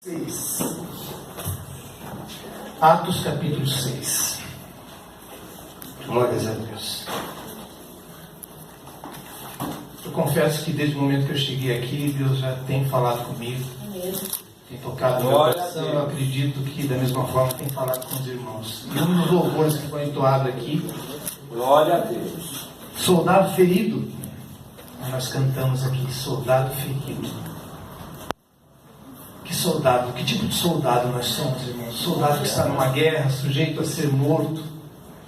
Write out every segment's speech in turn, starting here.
6. Atos capítulo 6. Glórias a Deus. Eu confesso que desde o momento que eu cheguei aqui, Deus já tem falado comigo. Tem tocado no meu coração. Eu acredito que da mesma forma tem falado com os irmãos. E um dos louvores que foi entoado aqui, glória a Deus. Soldado ferido. Nós cantamos aqui, soldado ferido. Que soldado, que tipo de soldado nós somos, irmãos? Soldado que está numa guerra, sujeito a ser morto,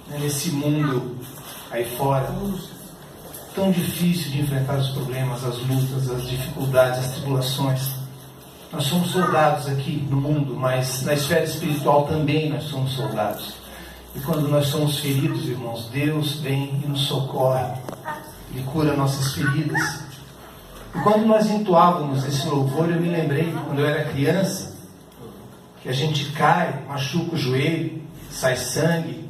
né, nesse mundo aí fora. Tão difícil de enfrentar os problemas, as lutas, as dificuldades, as tribulações. Nós somos soldados aqui no mundo, mas na esfera espiritual também nós somos soldados. E quando nós somos feridos, irmãos, Deus vem e nos socorre. Ele cura nossas feridas. E quando nós entoávamos esse louvor, eu me lembrei, quando eu era criança, que a gente cai, machuca o joelho, sai sangue.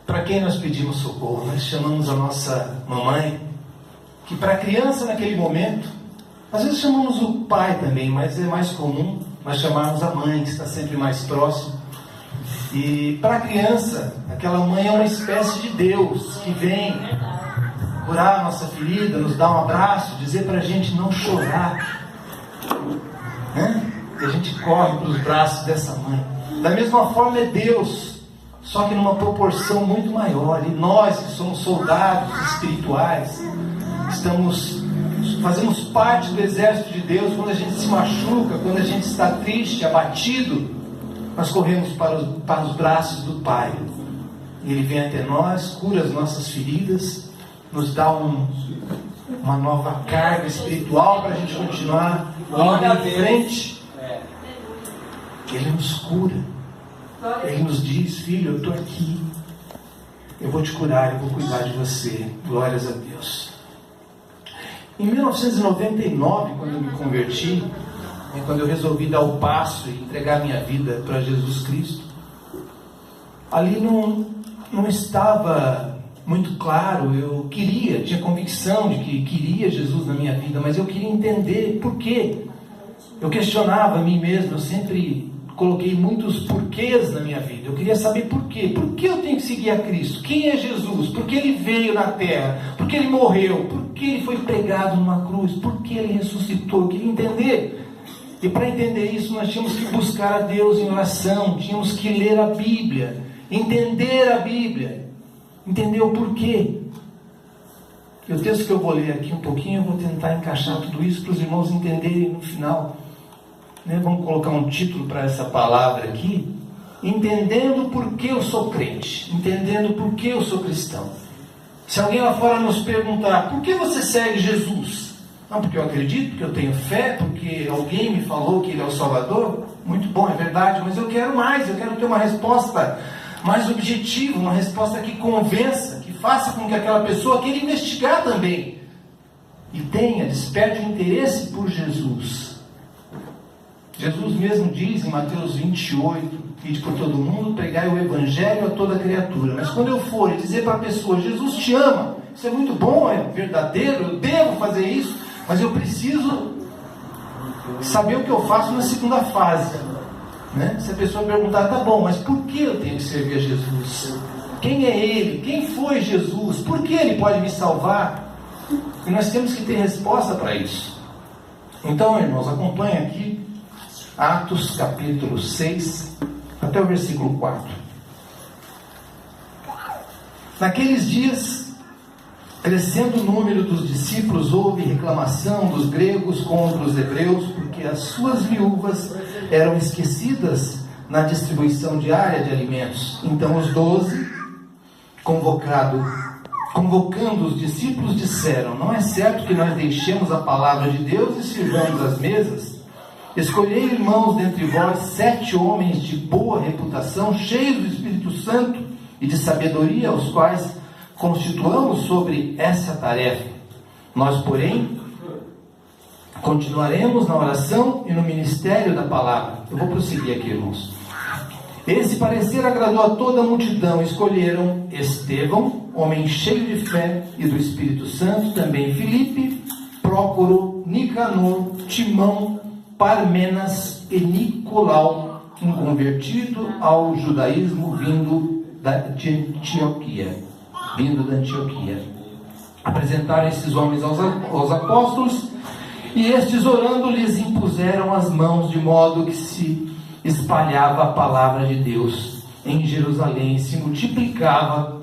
Para quem nós pedimos socorro? Nós chamamos a nossa mamãe, que para a criança naquele momento, às vezes chamamos o pai também, mas é mais comum nós chamarmos a mãe, que está sempre mais próximo. E para a criança, aquela mãe é uma espécie de Deus que vem curar a nossa ferida, nos dar um abraço, dizer para a gente não chorar, né? E a gente corre para os braços dessa mãe. Da mesma forma é Deus, só que numa proporção muito maior. E nós que somos soldados espirituais, fazemos parte do exército de Deus. Quando a gente se machuca, quando a gente está triste, abatido, nós corremos para os braços do Pai. E Ele vem até nós, cura as nossas feridas, nos dá uma nova carga espiritual para a gente continuar indo em frente. Ele nos cura. Ele nos diz: filho, eu estou aqui, eu vou te curar, eu vou cuidar de você. Glórias a Deus. Em 1999, quando eu me converti, quando eu resolvi dar o passo e entregar minha vida para Jesus Cristo, ali não estava muito claro. Eu tinha convicção de que queria Jesus na minha vida, mas eu queria entender por quê. Eu questionava a mim mesmo, eu sempre coloquei muitos porquês na minha vida. Eu queria saber por quê. Por que eu tenho que seguir a Cristo? Quem é Jesus? Por que Ele veio na terra? Por que Ele morreu? Por que Ele foi pregado numa cruz? Por que Ele ressuscitou? Eu queria entender. E para entender isso, nós tínhamos que buscar a Deus em oração, tínhamos que ler a Bíblia, entender a Bíblia, entender o porquê. E o texto que eu vou ler aqui um pouquinho, eu vou tentar encaixar tudo isso para os irmãos entenderem no final. Vamos colocar um título para essa palavra aqui: entendendo por que eu sou crente, entendendo por que eu sou cristão. Se alguém lá fora nos perguntar: por que você segue Jesus? Não, porque eu acredito, porque eu tenho fé, porque alguém me falou que Ele é o Salvador. Muito bom, é verdade, mas eu quero mais, eu quero ter uma resposta mais objetiva, uma resposta que convença, que faça com que aquela pessoa queira investigar também e desperte um interesse por Jesus. Jesus mesmo diz em Mateus 28, ide por todo mundo, pregai o Evangelho a toda criatura. Mas quando eu for dizer para a pessoa: Jesus te ama, isso é muito bom, é verdadeiro, eu devo fazer isso, mas eu preciso saber o que eu faço na segunda fase, né? Se a pessoa perguntar: tá bom, mas por que eu tenho que servir a Jesus? Quem é Ele? Quem foi Jesus? Por que Ele pode me salvar? E nós temos que ter resposta para isso. Então, irmãos, acompanhe aqui Atos capítulo 6, até o versículo 4. Naqueles dias, crescendo o número dos discípulos, houve reclamação dos gregos contra os hebreus, porque as suas viúvas eram esquecidas na distribuição diária de alimentos. Então os 12, convocando os discípulos, disseram: não é certo que nós deixemos a palavra de Deus e sirvamos as mesas? Escolhei, irmãos, dentre vós 7 homens de boa reputação, cheios do Espírito Santo e de sabedoria, os quais constituamos sobre essa tarefa. Nós, porém, continuaremos na oração e no ministério da palavra. Eu vou prosseguir aqui, irmãos. Esse parecer agradou a toda a multidão. Escolheram Estevão, homem cheio de fé e do Espírito Santo, também Filipe, Prócoro, Nicanor, Timão, Parmenas e Nicolau, um convertido ao judaísmo vindo da Antioquia. Apresentaram esses homens aos apóstolos, e estes, orando, lhes impuseram as mãos, de modo que se espalhava a palavra de Deus em Jerusalém, se multiplicava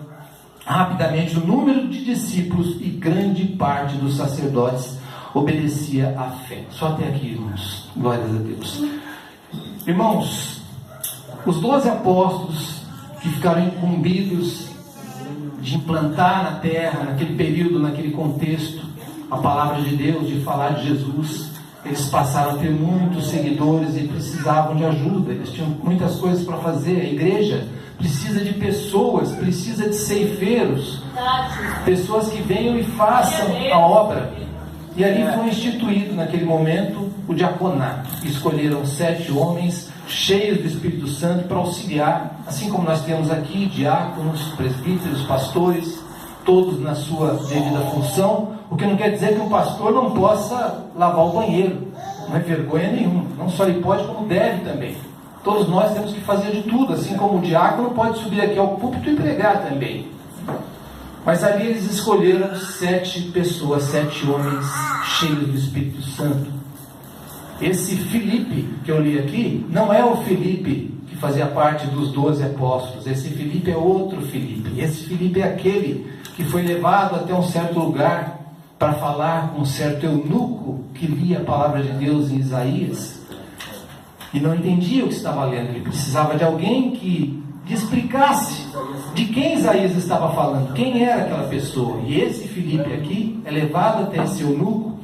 rapidamente o número de discípulos, e grande parte dos sacerdotes obedecia à fé. Só até aqui, irmãos. Glórias a Deus. Irmãos, os 12 apóstolos que ficaram incumbidos de implantar na terra, naquele período, naquele contexto, a palavra de Deus, de falar de Jesus, eles passaram a ter muitos seguidores e precisavam de ajuda. Eles tinham muitas coisas para fazer. A igreja precisa de pessoas, precisa de ceifeiros, pessoas que venham e façam a obra. E ali foi instituído, naquele momento, o diaconato. Escolheram 7 homens cheios do Espírito Santo para auxiliar, assim como nós temos aqui diáconos, presbíteros, pastores, todos na sua devida função, o que não quer dizer que um pastor não possa lavar o banheiro, não é vergonha nenhuma, não só ele pode, como deve também. Todos nós temos que fazer de tudo, assim como o diácono pode subir aqui ao púlpito e pregar também. Mas ali eles escolheram 7 pessoas, 7 homens cheios do Espírito Santo. Esse Filipe que eu li aqui, não é o Filipe que fazia parte dos 12 apóstolos. Esse Filipe é outro Filipe. Esse Filipe é aquele que foi levado até um certo lugar para falar com um certo eunuco que lia a palavra de Deus em Isaías e não entendia o que estava lendo. Ele precisava de alguém que lhe explicasse de quem Isaías estava falando, quem era aquela pessoa. E esse Filipe aqui é levado até esse eunuco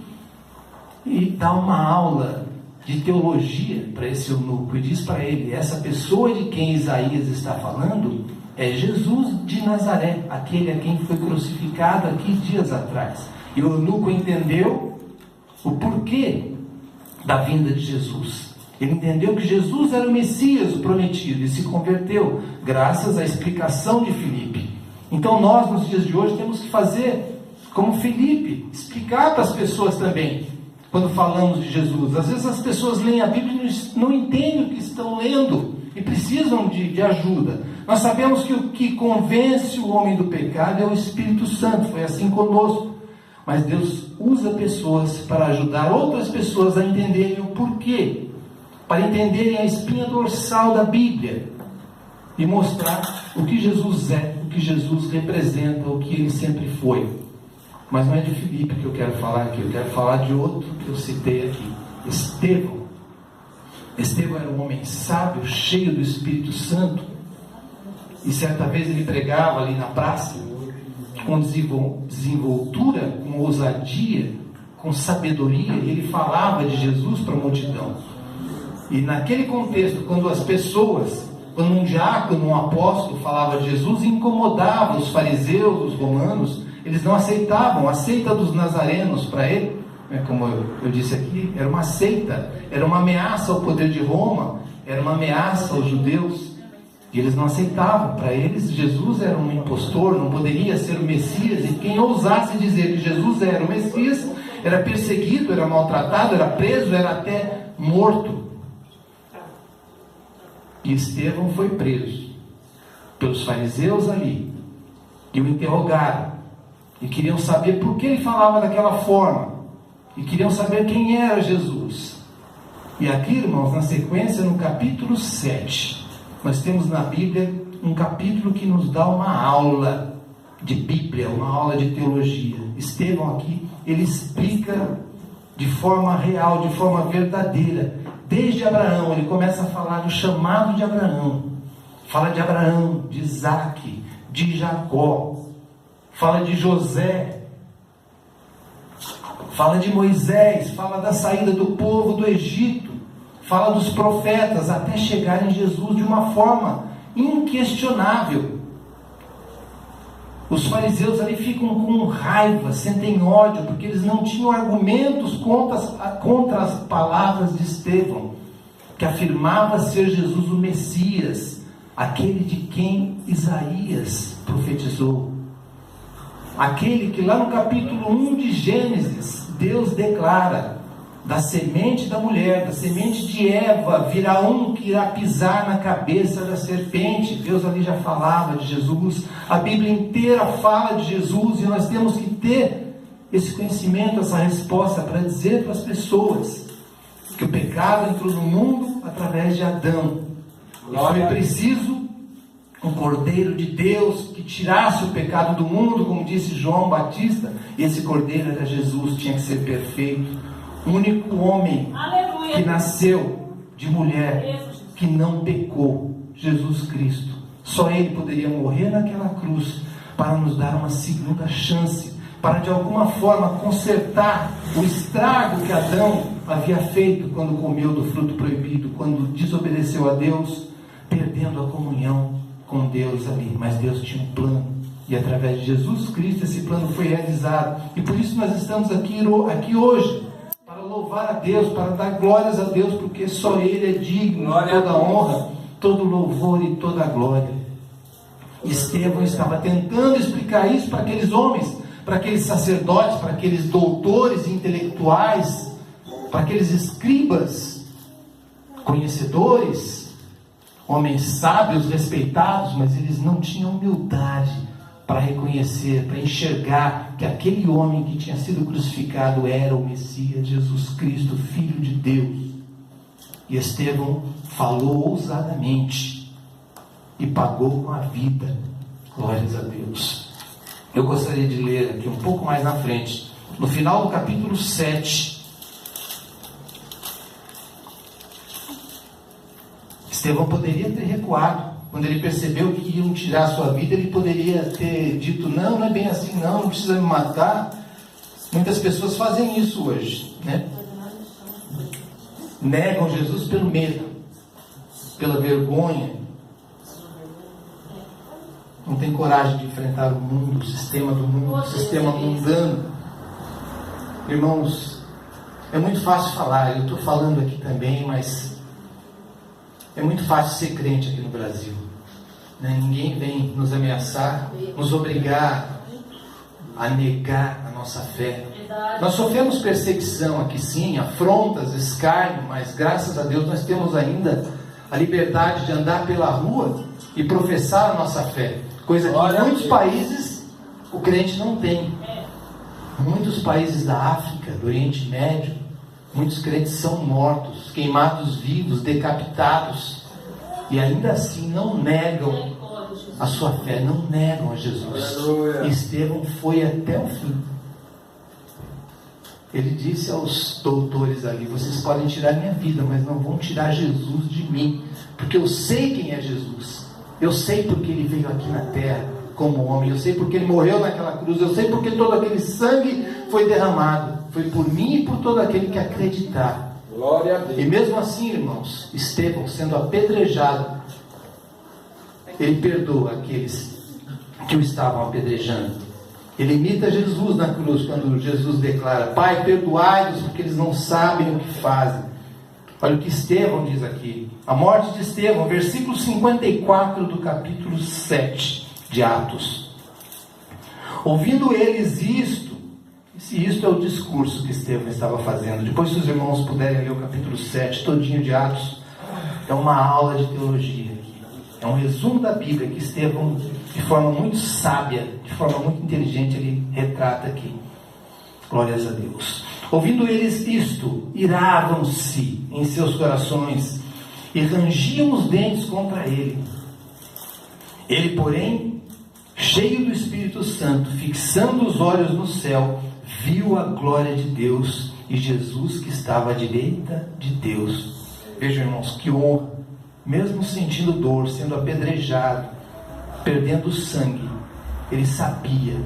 e dá uma aula de teologia para esse eunuco e diz para ele: essa pessoa de quem Isaías está falando é Jesus de Nazaré, aquele a quem foi crucificado aqui dias atrás. E o eunuco entendeu o porquê da vinda de Jesus. Ele entendeu que Jesus era o Messias, o prometido, e se converteu graças à explicação de Filipe. Então nós, nos dias de hoje, temos que fazer como Filipe, explicar para as pessoas também, quando falamos de Jesus. Às vezes as pessoas leem a Bíblia e não entendem o que estão lendo e precisam de ajuda. Nós sabemos que o que convence o homem do pecado é o Espírito Santo, foi assim conosco. Mas Deus usa pessoas para ajudar outras pessoas a entenderem o porquê, para entenderem a espinha dorsal da Bíblia e mostrar o que Jesus é, o que Jesus representa, o que ele sempre foi. Mas não é de Filipe que eu quero falar aqui, eu quero falar de outro que eu citei aqui, Estevão. Estevão era um homem sábio, cheio do Espírito Santo, e certa vez ele pregava ali na praça, com desenvoltura, com ousadia, com sabedoria, e ele falava de Jesus para a multidão. E naquele contexto, quando as pessoas, quando um diácono, um apóstolo falava de Jesus, incomodava os fariseus, os romanos, eles não aceitavam. A seita dos nazarenos para ele, como eu disse aqui, era uma seita, era uma ameaça ao poder de Roma, era uma ameaça aos judeus, e eles não aceitavam. Para eles Jesus era um impostor, não poderia ser o Messias, e quem ousasse dizer que Jesus era o Messias era perseguido, era maltratado, era preso, era até morto. E Estevão foi preso pelos fariseus ali, e o interrogaram, e queriam saber por que ele falava daquela forma, e queriam saber quem era Jesus. E aqui, irmãos, na sequência, no capítulo 7, nós temos na Bíblia um capítulo que nos dá uma aula de Bíblia, uma aula de teologia. Estevão aqui, ele explica de forma real, de forma verdadeira, desde Abraão. Ele começa a falar do chamado de Abraão, fala de Abraão, de Isaque, de Jacó, fala de José, fala de Moisés, fala da saída do povo do Egito, fala dos profetas, até chegar em Jesus de uma forma inquestionável. Os fariseus ali ficam com raiva, sentem ódio, porque eles não tinham argumentos contra as palavras de Estevão, que afirmava ser Jesus o Messias, aquele de quem Isaías profetizou. Aquele que lá no capítulo 1 de Gênesis, Deus declara da semente da mulher, da semente de Eva, virá um que irá pisar na cabeça da serpente. Deus ali já falava de Jesus, a Bíblia inteira fala de Jesus, e nós temos que ter esse conhecimento, essa resposta, para dizer para as pessoas que o pecado entrou no mundo através de Adão, e foi preciso um Cordeiro de Deus que tirasse o pecado do mundo, como disse João Batista, e esse Cordeiro era Jesus, tinha que ser perfeito, o único homem que nasceu de mulher, que não pecou, Jesus Cristo. Só Ele poderia morrer naquela cruz para nos dar uma segunda chance, para de alguma forma consertar o estrago que Adão havia feito quando comeu do fruto proibido, quando desobedeceu a Deus, perdendo a comunhão com Deus ali. Mas Deus tinha um plano, e através de Jesus Cristo esse plano foi realizado, e por isso nós estamos aqui hoje, para louvar a Deus, para dar glórias a Deus, porque só Ele é digno de toda a honra, todo louvor e toda a glória. Estevão estava tentando explicar isso para aqueles homens, para aqueles sacerdotes, para aqueles doutores intelectuais, para aqueles escribas, conhecedores, homens sábios, respeitados, mas eles não tinham humildade para reconhecer, para enxergar que aquele homem que tinha sido crucificado era o Messias, Jesus Cristo, Filho de Deus. E Estevão falou ousadamente e pagou com a vida. Glórias a Deus. Eu gostaria de ler aqui um pouco mais na frente, no final do capítulo 7. Estevão poderia ter recuado. Quando ele percebeu que iam tirar a sua vida, ele poderia ter dito: não, não é bem assim, não precisa me matar. Muitas pessoas fazem isso hoje, né? Negam Jesus pelo medo, pela vergonha. Não tem coragem de enfrentar o mundo, o sistema do mundo, o sistema mundano. Irmãos, é muito fácil falar, eu estou falando aqui também, mas é muito fácil ser crente aqui no Brasil, né? Ninguém vem nos ameaçar, nos obrigar a negar a nossa fé. Nós sofremos perseguição aqui sim, afrontas, escárnio, mas graças a Deus nós temos ainda a liberdade de andar pela rua e professar a nossa fé, coisa que em muitos países o crente não tem. Muitos países da África, do Oriente Médio, muitos crentes são mortos, queimados vivos, decapitados, e ainda assim não negam a sua fé, não negam a Jesus. Estevão foi até o fim. Ele disse aos doutores ali: vocês podem tirar minha vida, mas não vão tirar Jesus de mim, porque eu sei quem é Jesus. Eu sei porque ele veio aqui na terra como homem, eu sei porque ele morreu naquela cruz, eu sei porque todo aquele sangue foi derramado, foi por mim e por todo aquele que acreditar. Glória a Deus. E mesmo assim, irmãos, Estevão sendo apedrejado, ele perdoa aqueles que o estavam apedrejando. Ele imita Jesus na cruz, quando Jesus declara: Pai, perdoai-os, porque eles não sabem o que fazem. Olha o que Estevão diz aqui, a morte de Estevão, versículo 54 do capítulo 7 de Atos. Ouvindo eles isto é o discurso que Estevão estava fazendo. Depois, se os irmãos puderem ler o capítulo 7 todinho de Atos, é uma aula de teologia aqui. É um resumo da Bíblia que Estevão, de forma muito sábia, de forma muito inteligente, ele retrata aqui. Glórias a Deus. Ouvindo eles isto, iravam-se em seus corações e rangiam os dentes contra ele. Ele, porém, cheio do Espírito Santo, fixando os olhos no céu, viu a glória de Deus e Jesus que estava à direita de Deus. Vejam, irmãos, que honra. Mesmo sentindo dor, sendo apedrejado, perdendo sangue, ele sabia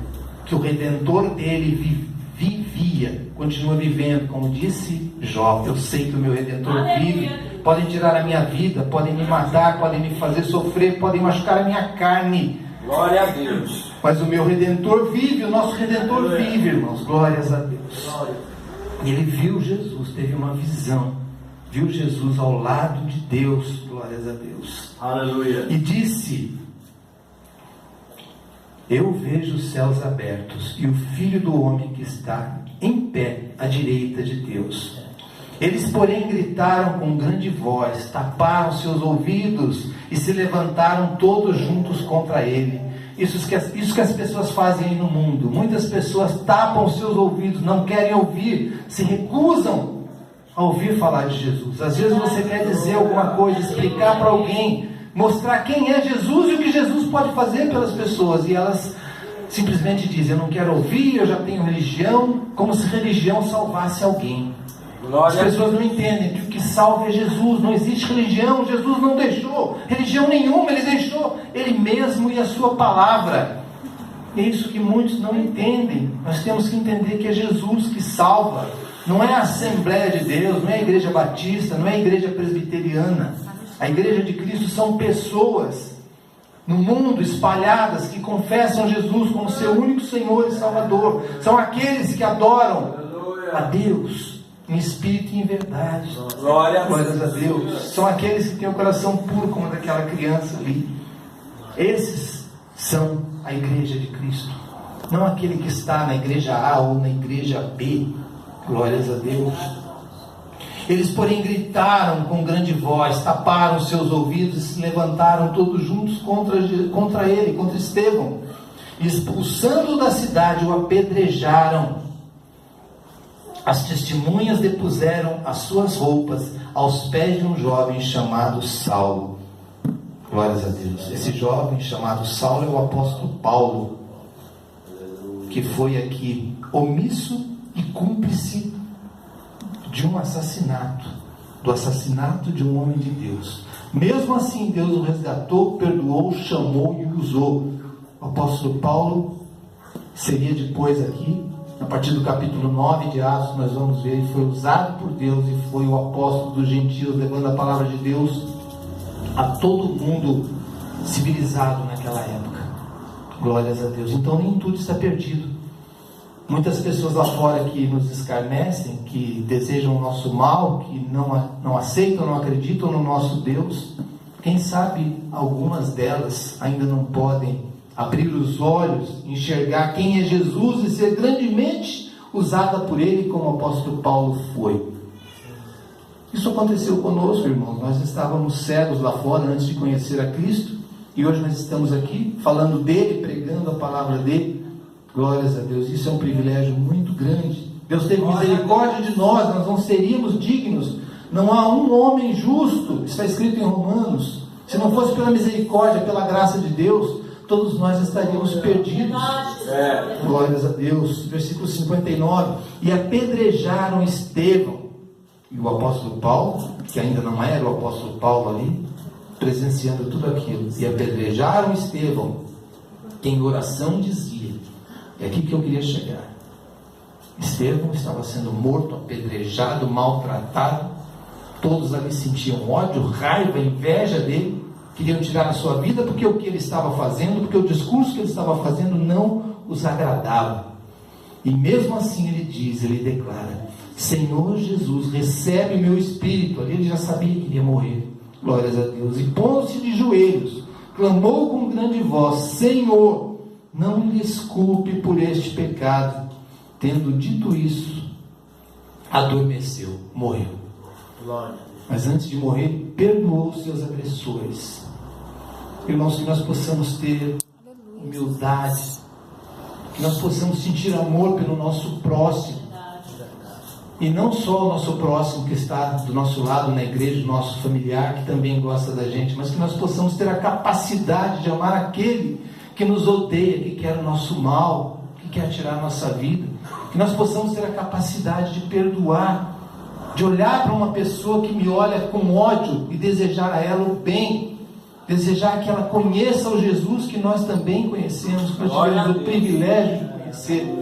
que o Redentor dele vivia, continua vivendo, como disse Jó: eu sei que o meu Redentor vive. Podem tirar a minha vida, podem me matar, podem me fazer sofrer, podem machucar a minha carne. Glória a Deus. Mas o meu Redentor vive, o nosso Redentor vive, irmãos. Glórias a Deus. E ele viu Jesus, teve uma visão. Viu Jesus ao lado de Deus. Glórias a Deus. Aleluia. E disse: eu vejo os céus abertos e o Filho do Homem que está em pé à direita de Deus. Eles, porém, gritaram com grande voz, taparam seus ouvidos e se levantaram todos juntos contra ele. Isso que as pessoas fazem aí no mundo. Muitas pessoas tapam seus ouvidos, não querem ouvir, se recusam a ouvir falar de Jesus. Às vezes você quer dizer alguma coisa, explicar para alguém, mostrar quem é Jesus e o que Jesus pode fazer pelas pessoas, e elas simplesmente dizem: eu não quero ouvir, eu já tenho religião, como se religião salvasse alguém. As pessoas não entendem que o que salva é Jesus. Não existe religião. Jesus não deixou religião nenhuma, Ele deixou Ele mesmo e a sua palavra. É isso que muitos não entendem. Nós temos que entender que é Jesus que salva. Não é a Assembleia de Deus, não é a Igreja Batista, não é a Igreja Presbiteriana. A Igreja de Cristo são pessoas no mundo espalhadas que confessam Jesus como seu único Senhor e Salvador. São aqueles que adoram a Deus em espírito e em verdade. Glórias a Deus. São aqueles que têm o coração puro, como daquela criança ali. Esses são a igreja de Cristo. Não aquele que está na igreja A ou na igreja B. Glórias a Deus. Eles, porém, gritaram com grande voz, taparam seus ouvidos e se levantaram todos juntos contra ele, contra Estevão. E, expulsando-o da cidade, o apedrejaram. As testemunhas depuseram as suas roupas aos pés de um jovem chamado Saulo. Glórias a Deus. Esse jovem chamado Saulo é o apóstolo Paulo, que foi aqui omisso e cúmplice de um assassinato, do assassinato de um homem de Deus. Mesmo assim, Deus o resgatou, perdoou, chamou e o usou. O apóstolo Paulo seria depois aqui, a partir do capítulo 9 de Atos, nós vamos ver, ele foi usado por Deus e foi o apóstolo dos gentios, levando a palavra de Deus a todo mundo civilizado naquela época. Glórias a Deus. Então nem tudo está perdido. Muitas pessoas lá fora que nos escarnecem, que desejam o nosso mal, que não aceitam, não acreditam no nosso Deus, quem sabe algumas delas ainda não podem abrir os olhos, enxergar quem é Jesus e ser grandemente usada por Ele, como o apóstolo Paulo foi. Isso aconteceu conosco, irmãos. Nós estávamos cegos lá fora antes de conhecer a Cristo, e hoje nós estamos aqui falando dele, pregando a palavra dele. Glórias a Deus. Isso é um privilégio muito grande. Deus teve misericórdia de nós, nós não seríamos dignos. Não há um homem justo, está escrito em Romanos. Se não fosse pela misericórdia, pela graça de Deus, todos nós estaríamos perdidos. Glórias a Deus. Versículo 59. E apedrejaram Estevão. E o apóstolo Paulo, que ainda não era o apóstolo Paulo ali, presenciando tudo aquilo. E apedrejaram Estevão, que em oração dizia. É aqui que eu queria chegar. Estevão estava sendo morto, apedrejado, maltratado. Todos ali sentiam ódio, raiva, inveja dele. Queriam tirar a sua vida porque o que ele estava fazendo, porque o discurso que ele estava fazendo não os agradava. E mesmo assim ele diz, ele declara: Senhor Jesus, recebe o meu espírito. Ali ele já sabia que iria morrer. Glórias a Deus. E pondo-se de joelhos, clamou com grande voz: Senhor, não lhe desculpe por este pecado. Tendo dito isso, adormeceu, morreu. Mas antes de morrer, perdoou os seus agressores. Irmãos, que nós possamos ter humildade, que nós possamos sentir amor pelo nosso próximo, e não só o nosso próximo que está do nosso lado na igreja, o nosso familiar que também gosta da gente, mas que nós possamos ter a capacidade de amar aquele que nos odeia, que quer o nosso mal, que quer tirar a nossa vida. Que nós possamos ter a capacidade de perdoar, de olhar para uma pessoa que me olha com ódio e desejar a ela o bem, desejar que ela conheça o Jesus que nós também conhecemos, que nós tivemos o privilégio de conhecer.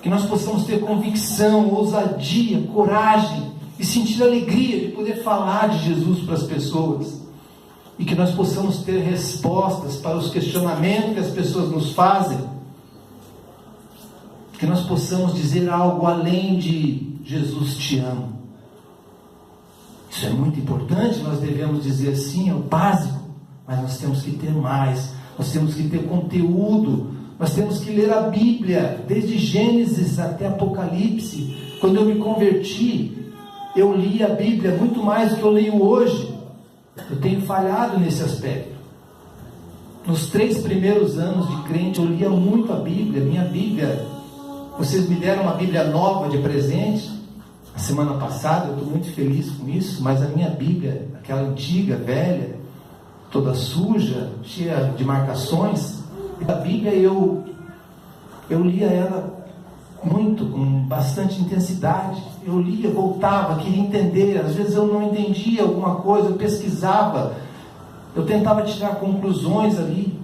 Que nós possamos ter convicção, ousadia, coragem e sentir alegria de poder falar de Jesus para as pessoas. E que nós possamos ter respostas para os questionamentos que as pessoas nos fazem. Que nós possamos dizer algo além de Jesus te amo. Isso é muito importante, nós devemos dizer sim, é o básico. Mas nós temos que ter mais, nós temos que ter conteúdo, nós temos que ler a Bíblia, desde Gênesis até Apocalipse. Quando eu me converti, eu li a Bíblia muito mais do que eu leio hoje. Eu tenho falhado nesse aspecto. Nos 3 primeiros anos de crente, eu lia muito a Bíblia. Minha Bíblia, vocês me deram uma Bíblia nova de presente a semana passada, eu estou muito feliz com isso, mas a minha Bíblia, aquela antiga, velha, toda suja, cheia de marcações, a Bíblia eu lia ela muito, com bastante intensidade. Eu lia, voltava, queria entender. Às vezes eu não entendia alguma coisa, eu pesquisava, eu tentava tirar conclusões ali.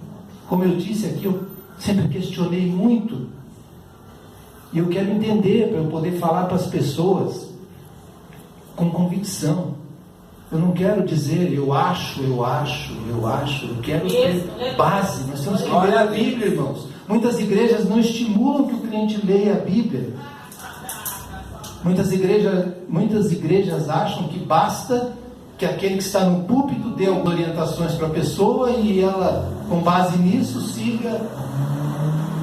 Como eu disse aqui, eu sempre questionei muito, e eu quero entender para eu poder falar para as pessoas com convicção. Eu não quero dizer eu acho, eu quero ter base. Nós temos que ler a Bíblia, irmãos. Muitas igrejas não estimulam que o crente leia a Bíblia. Muitas igrejas acham que basta que aquele que está no púlpito dê algumas orientações para a pessoa e ela, com base nisso, siga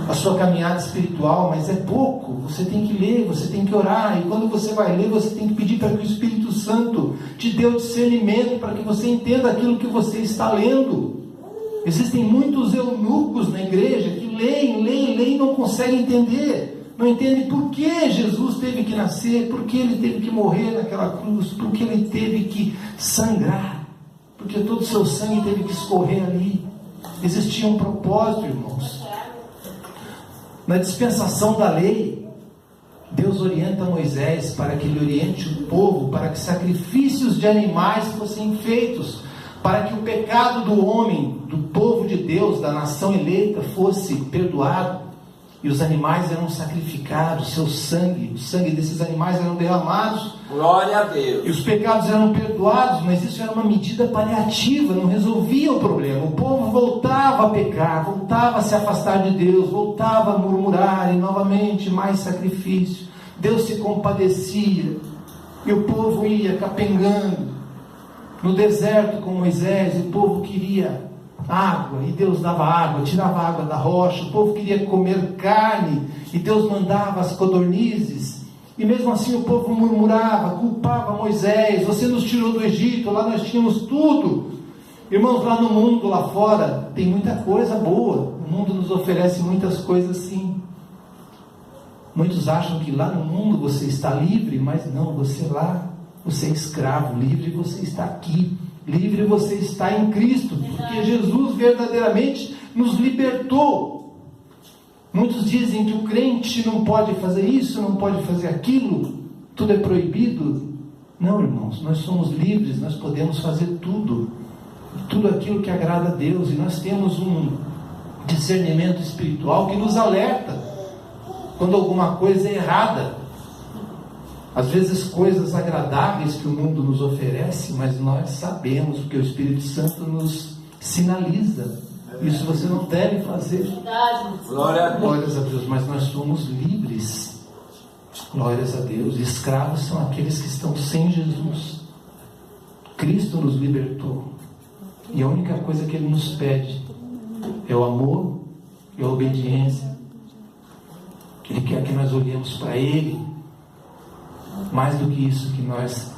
a sua caminhada espiritual. Mas é pouco. Você tem que ler, você tem que orar, e quando você vai ler, você tem que pedir para que o Espírito Santo te dê o discernimento para que você entenda aquilo que você está lendo. Existem muitos eunucos na igreja que leem e não conseguem entender. Não entendem por que Jesus teve que nascer, por que ele teve que morrer naquela cruz, por que ele teve que sangrar, porque todo o seu sangue teve que escorrer ali. Existia um propósito, irmãos. Na dispensação da lei, Deus orienta Moisés para que ele oriente o povo, para que sacrifícios de animais fossem feitos, para que o pecado do homem, do povo de Deus, da nação eleita, fosse perdoado. E os animais eram sacrificados, seu sangue, o sangue desses animais eram derramados. Glória a Deus. E os pecados eram perdoados, mas isso era uma medida paliativa, não resolvia o problema. O povo voltava a pecar, voltava a se afastar de Deus, voltava a murmurar, e novamente mais sacrifício. Deus se compadecia, e o povo ia capengando. No deserto com Moisés, o povo queria água, e Deus dava água, tirava água da rocha. O povo queria comer carne, e Deus mandava as codornizes. E mesmo assim o povo murmurava, culpava Moisés: você nos tirou do Egito, lá nós tínhamos tudo. Irmãos, lá no mundo, lá fora, tem muita coisa boa. O mundo nos oferece muitas coisas, sim. Muitos acham que lá no mundo você está livre, mas não, você é escravo. Livre você está aqui. Livre você está em Cristo, porque Jesus verdadeiramente nos libertou. Muitos dizem que o crente não pode fazer isso, não pode fazer aquilo, tudo é proibido. Não, irmãos, nós somos livres, nós podemos fazer tudo aquilo que agrada a Deus, e nós temos um discernimento espiritual que nos alerta quando alguma coisa é errada. Às vezes coisas agradáveis que o mundo nos oferece, mas nós sabemos, porque o Espírito Santo nos sinaliza: isso você não deve fazer. Glórias a Deus. Mas nós somos livres. Glórias a Deus. Escravos são aqueles que estão sem Jesus. Cristo nos libertou, e a única coisa que Ele nos pede é o amor e a obediência. Ele quer que nós olhemos para Ele. Mais do que isso, que nós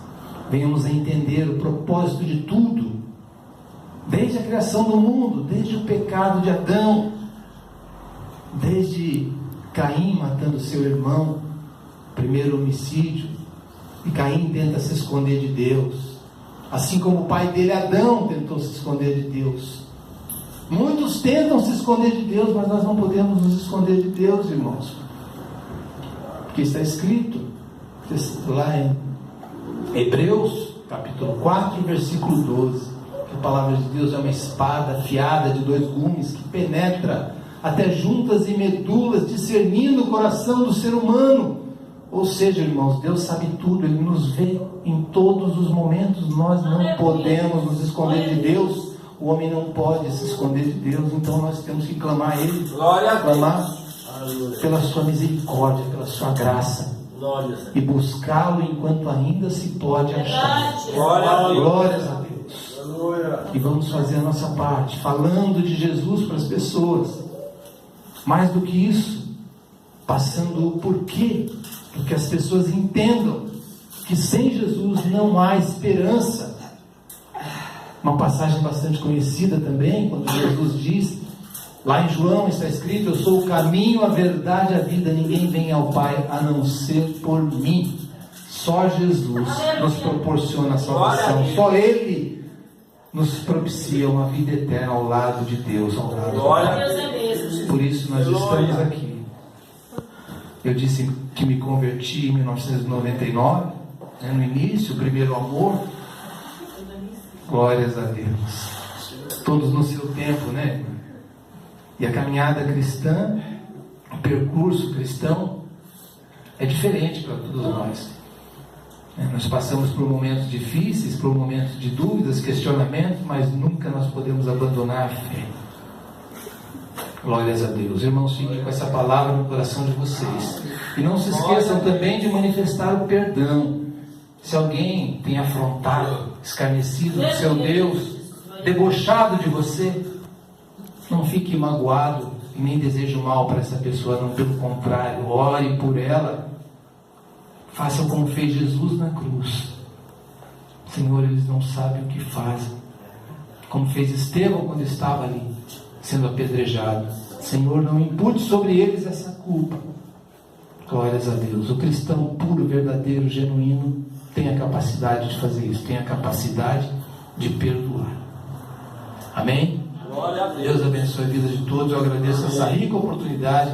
venhamos a entender o propósito de tudo, desde a criação do mundo, desde o pecado de Adão, desde Caim matando seu irmão, primeiro homicídio, e Caim tenta se esconder de Deus, assim como o pai dele, Adão, tentou se esconder de Deus. Muitos tentam se esconder de Deus, mas nós não podemos nos esconder de Deus, irmãos, porque está escrito lá em Hebreus capítulo 4, versículo 12, que a palavra de Deus é uma espada afiada de 2 gumes, que penetra até juntas e medulas, discernindo o coração do ser humano. Ou seja, irmãos, Deus sabe tudo, Ele nos vê em todos os momentos. Nós não podemos nos esconder de Deus. O homem não pode se esconder de Deus, então nós temos que clamar a Ele, clamar pela sua misericórdia, pela sua graça, e buscá-lo enquanto ainda se pode achar. Glórias a Deus. E vamos fazer a nossa parte, falando de Jesus para as pessoas. Mais do que isso, passando o porquê, para que as pessoas entendam que sem Jesus não há esperança. Uma passagem bastante conhecida também, quando Jesus diz, lá em João está escrito: eu sou o caminho, a verdade e a vida, ninguém vem ao Pai a não ser por mim. Só Jesus nos proporciona a salvação, só Ele nos propicia uma vida eterna ao lado de Deus, ao lado do Pai. Por isso nós estamos aqui. Eu disse que me converti em 1999, no início, o primeiro amor. Glórias a Deus. Todos no seu tempo, né? E a caminhada cristã, o percurso cristão é diferente para todos nós. Nós passamos por momentos difíceis, por momentos de dúvidas, questionamentos, mas nunca nós podemos abandonar a fé. Glórias a Deus. Irmãos, fiquem com essa palavra no coração de vocês. E não se esqueçam também de manifestar o perdão. Se alguém tem afrontado, escarnecido do seu Deus, debochado de você, não fique magoado e nem deseje mal para essa pessoa, não, pelo contrário, ore por ela. Faça como fez Jesus na cruz. Senhor, eles não sabem o que fazem. Como fez Estevão quando estava ali, sendo apedrejado. Senhor, não impute sobre eles essa culpa. Glórias a Deus. O cristão puro, verdadeiro, genuíno, tem a capacidade de fazer isso. Tem a capacidade de perdoar. Amém? Glória a Deus. Deus abençoe a vida de todos. Eu agradeço essa rica oportunidade.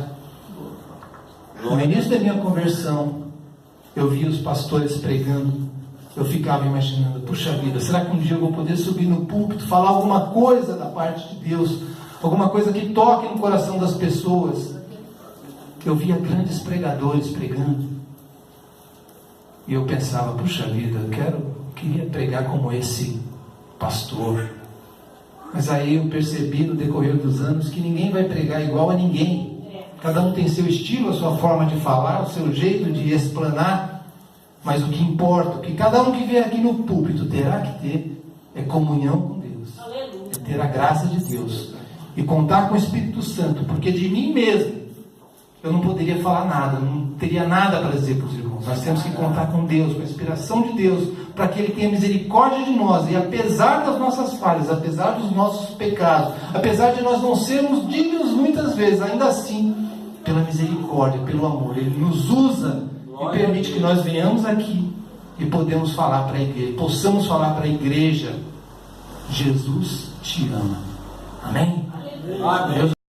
No início da minha conversão, eu vi os pastores pregando. Eu ficava imaginando, puxa vida, será que um dia eu vou poder subir no púlpito, falar alguma coisa da parte de Deus, alguma coisa que toque no coração das pessoas? Eu via grandes pregadores pregando, e eu pensava, puxa vida, queria pregar como esse pastor. Mas aí eu percebi no decorrer dos anos que ninguém vai pregar igual a ninguém. Cada um tem seu estilo, a sua forma de falar, o seu jeito de explanar. Mas o que importa, o que cada um que vier aqui no púlpito terá que ter, é comunhão com Deus. É ter a graça de Deus. E contar com o Espírito Santo. Porque de mim mesmo, eu não poderia falar nada, não teria nada para dizer para os irmãos. Nós temos que contar com Deus, com a inspiração de Deus, para que Ele tenha misericórdia de nós. E apesar das nossas falhas, apesar dos nossos pecados, apesar de nós não sermos dignos muitas vezes, ainda assim, pela misericórdia, pelo amor, Ele nos usa e permite que nós venhamos aqui e possamos falar para a igreja, Jesus te ama. Amém? Amém.